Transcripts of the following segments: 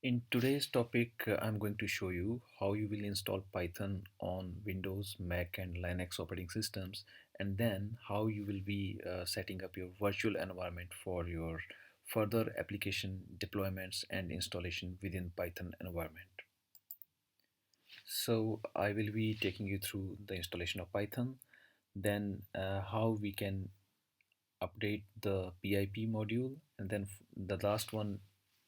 In today's topic, I'm going to show you how you will install Python on Windows, Mac, and Linux operating systems, and then how you will be setting up your virtual environment for your further application deployments and installation within Python environment. So I will be taking you through the installation of Python, then how we can update the PIP module, and then the last one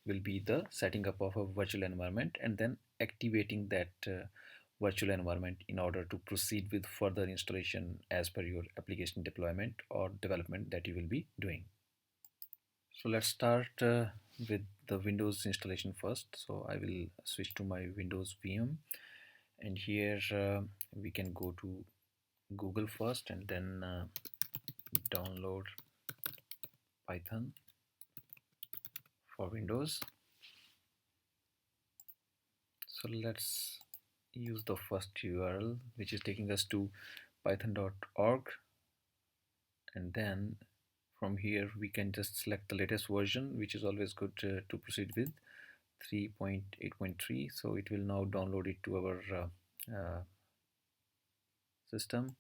will be the setting up of a virtual environment and then activating that virtual environment in order to proceed with further installation as per your application deployment or development that you will be doing. So let's start with the Windows installation first. So I will switch to my Windows VM, and here we can go to Google first and then download Python for Windows. So let's use the first URL, which is taking us to python.org, and then from here we can just select the latest version, which is always good to proceed with 3.8.3. so it will now download it to our system.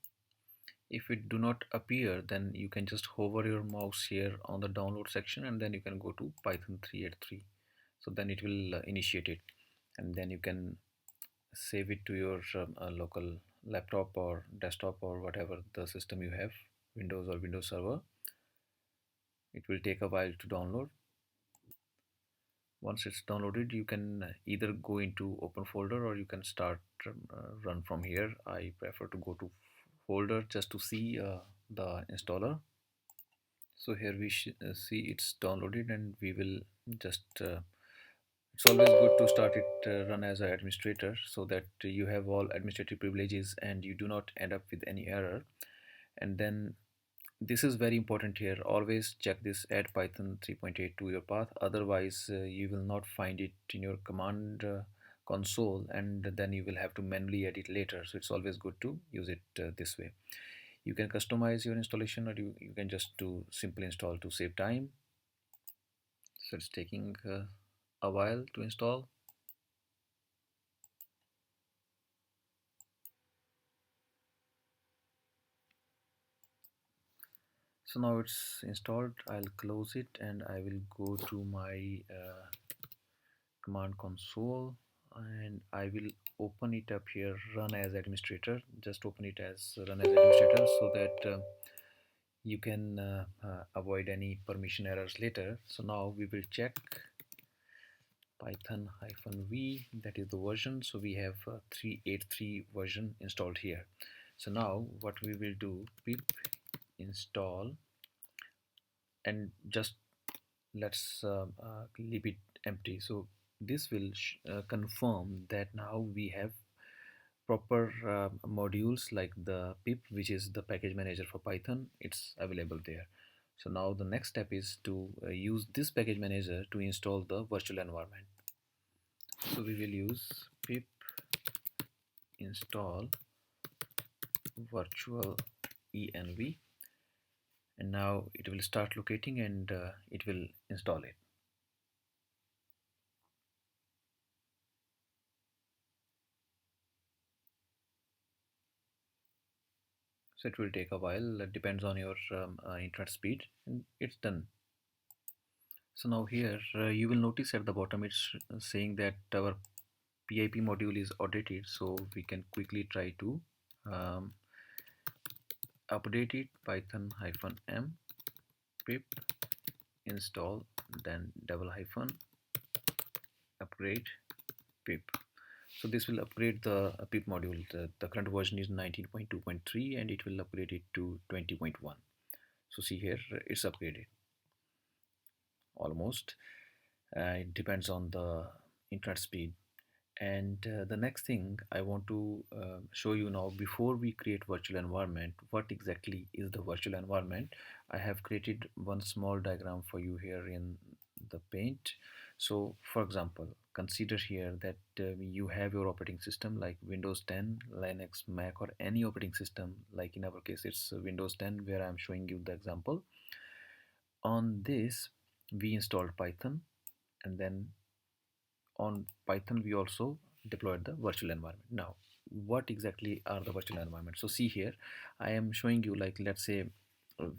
If it do not appear, then you can just hover your mouse here on the download section and then you can go to Python 3.8.3. So then it will initiate it, and then you can save it to your local laptop or desktop or whatever the system you have, Windows or Windows Server. It will take a while to download. Once it's downloaded, you can either go into open folder or you can start run from here. I prefer to go to folder just to see the installer. So here we see it's downloaded, and we will just it's always good to start it run as an administrator so that you have all administrative privileges and you do not end up with any error. And then this is very important here, always check this add python 3.8 to your path, otherwise you will not find it in your command console, and then you will have to manually edit later. So it's always good to use it this way. You can customize your installation, or you can just do simple install to save time. So it's taking a while to install. So now it's installed. I'll close it and I will go to my command console, and I will open it up here, run as administrator. Just open it as run as administrator so that you can avoid any permission errors later. So now we will check python-v, that is the version. So we have 3.8.3 version installed here. So now what we will do, pip install, and just let's leave it empty. So this will confirm that now we have proper modules like the pip, which is the package manager for Python. It's available there. So now the next step is to use this package manager to install the virtual environment. So we will use pip install virtual env, and now it will start locating and it will install it. So it will take a while, it depends on your internet speed, and it's done. So now here you will notice at the bottom it's saying that our PIP module is outdated, so we can quickly try to um, update it. Python-m pip install, then double hyphen upgrade pip. So this will upgrade the pip module. The current version is 19.2.3 and it will upgrade it to 20.1. So see here, it's upgraded almost. It depends on the internet speed. And the next thing I want to show you now, before we create virtual environment, what exactly is the virtual environment. I have created one small diagram for you here in the paint. So for example, consider here that you have your operating system like Windows 10, Linux, Mac, or any operating system. Like in our case it's Windows 10, where I'm showing you the example. On this we installed Python, and then on Python we also deployed the virtual environment. Now what exactly are the virtual environments? So see here, I am showing you, like, let's say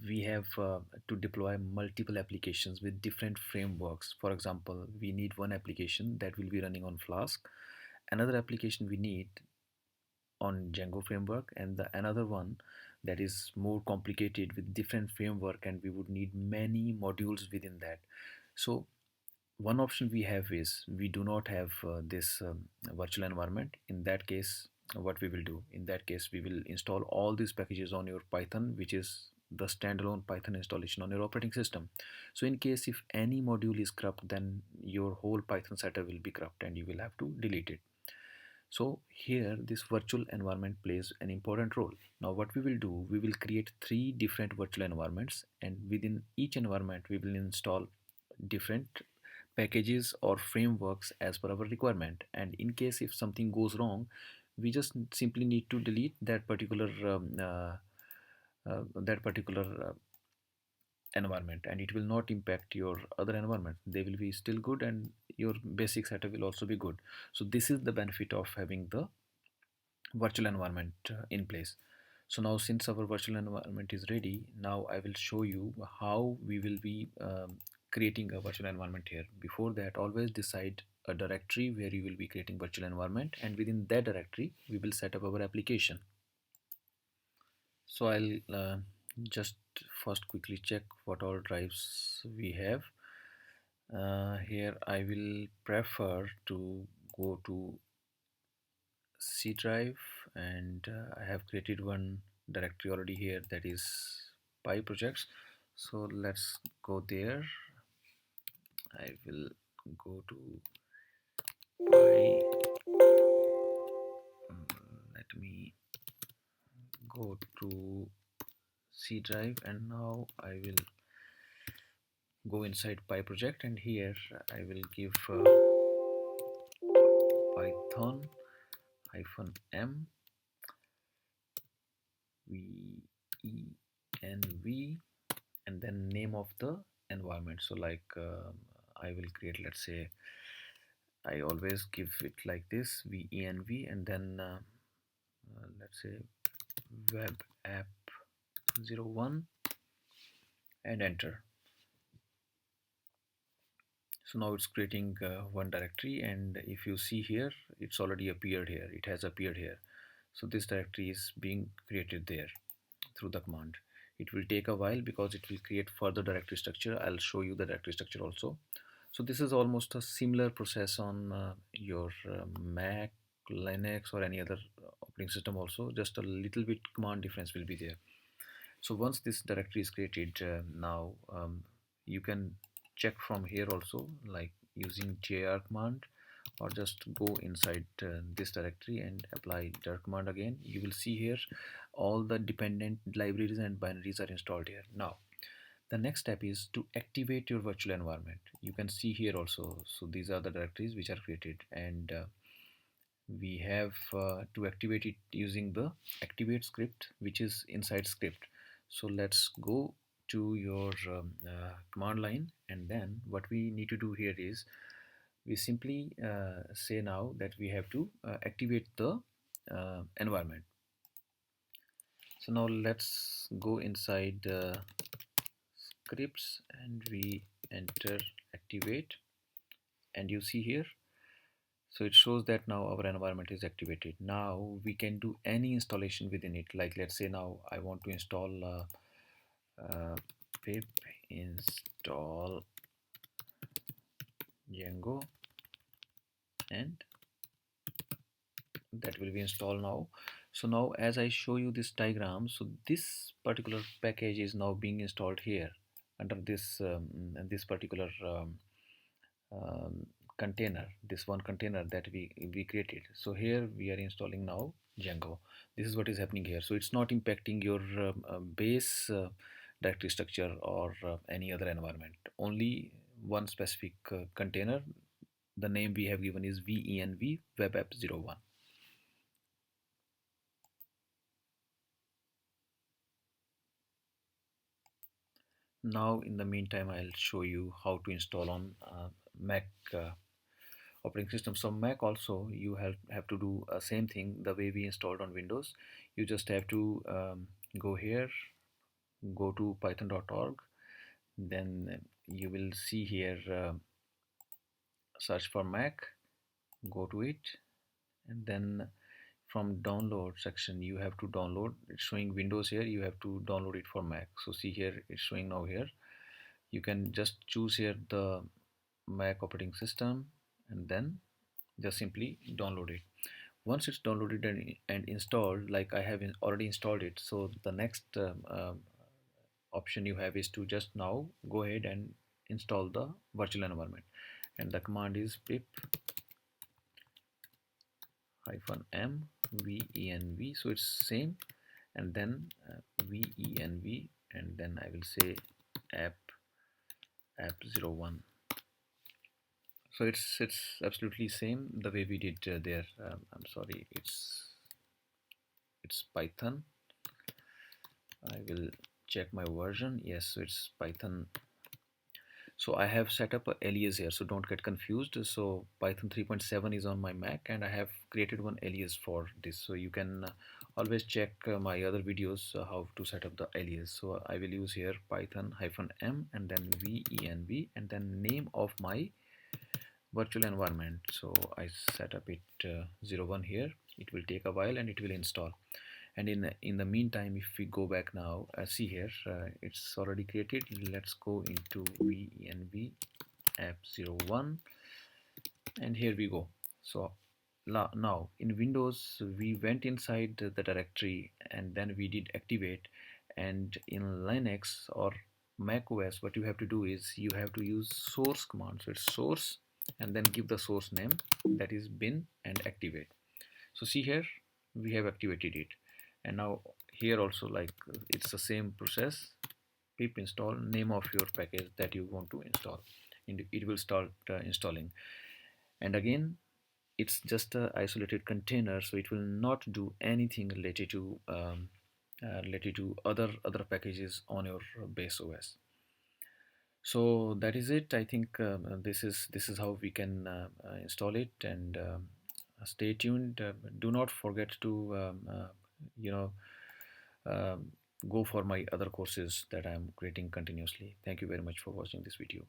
we have to deploy multiple applications with different frameworks. For example, we need one application that will be running on Flask, another application we need on Django framework, and the another one that is more complicated with different framework, and we would need many modules within that. So one option we have is we do not have this virtual environment. In that case, what we will do, in that case we will install all these packages on your Python, which is the standalone Python installation on your operating system. So in case if any module is corrupt, then your whole Python setup will be corrupt and you will have to delete it. So here this virtual environment plays an important role. Now what we will do, we will create three different virtual environments, and within each environment we will install different packages or frameworks as per our requirement. And in case if something goes wrong, we just simply need to delete that particular environment, and it will not impact your other environment. They will be still good and your basic setup will also be good. So this is the benefit of having the virtual environment in place. So now since our virtual environment is ready, now I will show you how we will be creating a virtual environment here. Before that, always decide a directory where you will be creating virtual environment, and within that directory we will set up our application. So I'll just first quickly check what all drives we have. Here I will prefer to go to C drive, and I have created one directory already here, that is Py projects. So let's go there. I will go to Py. Let me go to C drive, and now I will go inside Py project, and here I will give Python -m venv, and then name of the environment. So like I will create, let's say, I always give it like this, venv, and then let's say web app 01, and enter. So now it's creating one directory, and if you see here, it's already appeared here, it has appeared here. So this directory is being created there through the command. It will take a while because it will create further directory structure. I'll show you the directory structure also. So this is almost a similar process on your Mac, Linux, or any other operating system also. Just a little bit command difference will be there. So once this directory is created, now you can check from here also, like using dir command, or just go inside this directory and apply dir command again. You will see here all the dependent libraries and binaries are installed here. Now the next step is to activate your virtual environment. You can see here also, so these are the directories which are created, and we have to activate it using the activate script, which is inside script. So let's go to your command line, and then what we need to do here is we simply say now that we have to activate the environment. So now let's go inside scripts, and we enter activate, and you see here, so it shows that now our environment is activated. Now we can do any installation within it. Like let's say now I want to install pip install Django, and that will be installed now. So now as I show you this diagram, so this particular package is now being installed here under this particular um, container, this one container that we created. So here we are installing now Django. This is what is happening here. So it's not impacting your base directory structure or any other environment. Only one specific container, the name we have given is venv web app 01. Now in the meantime I'll show you how to install on Mac operating system. So Mac also you have to do same thing the way we installed on Windows. You just have to go here, go to python.org, then you will see here search for Mac, go to it, and then from download section you have to download. It's showing Windows here, you have to download it for Mac. So see here, it's showing now here. You can just choose here the Mac operating system and then just simply download it. Once it's downloaded and installed, like I have already installed it, so the next option you have is to just now go ahead and install the virtual environment, and the command is pip -m venv. So it's same, and then venv, and then I will say app01. So it's absolutely same the way we did there. I'm sorry, it's Python. I will check my version. Yes, so it's Python. So I have set up a alias here, so don't get confused. So Python 3.7 is on my Mac, and I have created one alias for this. So you can always check my other videos how to set up the alias. So I will use here Python -m and then venv and then name of my virtual environment. So I set up it 01 here. It will take a while and it will install. And in the meantime, if we go back now, see here, it's already created. Let's go into venv app01, and here we go. So now in Windows we went inside the directory and then we did activate, and in Linux or Mac OS what you have to do is you have to use source command. So it's source and then give the source name, that is bin, and activate. So see here, we have activated it, and now here also, like, it's the same process. Pip install name of your package that you want to install, and it will start installing. And again, it's just a isolated container, so it will not do anything related to other packages on your base OS. So that is it. I think this is how we can install it, and stay tuned. Do not forget to you know go for my other courses that I am creating continuously. Thank you very much for watching this video.